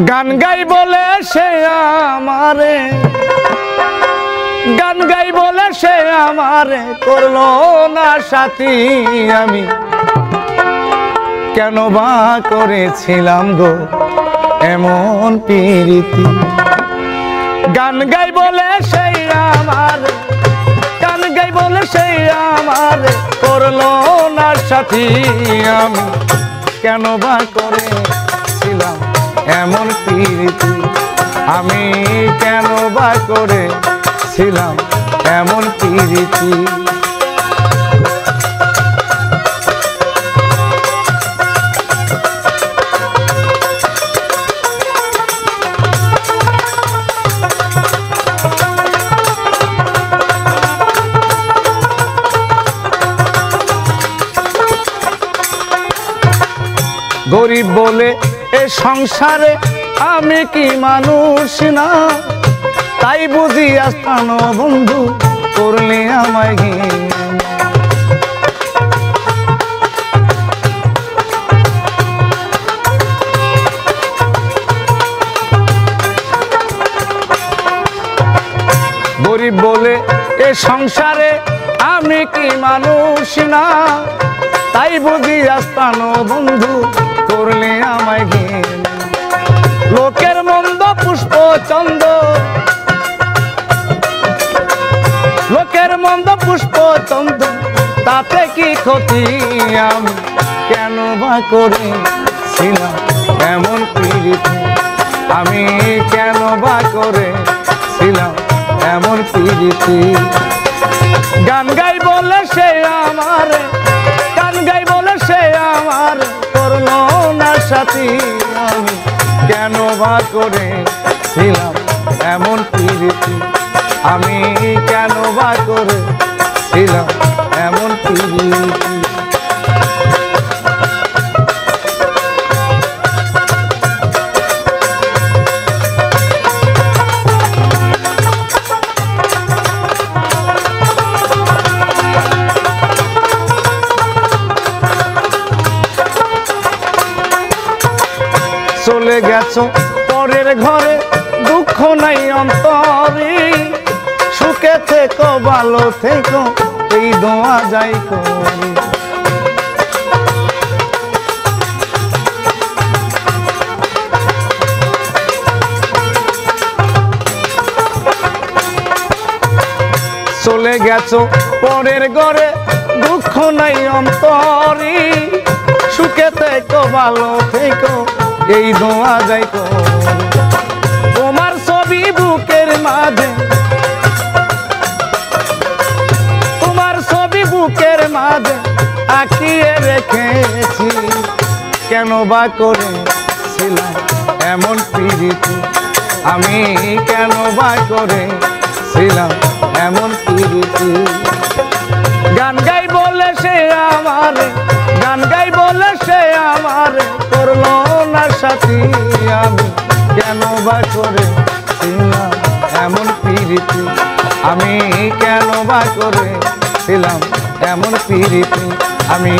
গান গাই বলে সে আমারে, গান গাই বলে সে আমারে করলো না সাথী। আমি কেন বা করেছিলাম গো এমন প্রীতি। গান গাই বলে সে আমারে, গান গাই বলে সে আমারে করলো না সাথী। আমি কেন বা করেছিলাম এমন প্রীতি। আমি কেন বা করেছিলাম এমন প্রীতি। গরিব বলে এ সংসারে আমি কি মানুষ না, তাই বুঝি আসতাম বন্ধু করলে আমায় ঘিন। গরিব বলে এ সংসারে আমি কি মানুষ না, তাই বুঝি আসতাম বন্ধু করলে আমায় ঘিন। লোকের মন্দ পুষ্প চন্দ, লোকের মন্দ পুষ্প চন্দ তাতে কি ক্ষতি। আমি কেন বা করেছিলাম এমন প্রীতি। আমি কেন বা করেছিলাম এমন প্রীতি। গান গাই বলে সে আমারে, গান গাই বলে সে আমার করলো না সাথী। আমি কেন বা করেছিলাম এমন প্রীতি। আমি কেন বা করেছিলাম এমন প্রীতি। চলে গেছো পরের ঘরে দুঃখ নাই অন্তরে, সুখে থেকো ভালো থেকো এই দোয়া যাই করি। চলে গেছো পরের ঘরে দুঃখ নাই অন্তরে, সুখে থেকো ভালো থেকো এই দোয়া যাই করি। তোমার ছবি বুকের মাঝে, তোমার ছবি বুকের মাঝে আঁকিয়ে রেখেছি। কেন বা করেছিলাম এমন প্রীতি। আমি কেন বা করেছিলাম এমন প্রীতি। গান গাই বলে সে আমারে, গান গাই বলে সে আমারে করলো না সাথী। আমি কেন বা করেছিলাম এমন প্রীতি। আমি কেন বা করেছিলাম এমন প্রীতি। আমি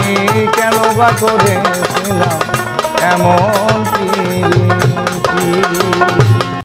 কেন বা করেছিলাম এমন প্রীতি।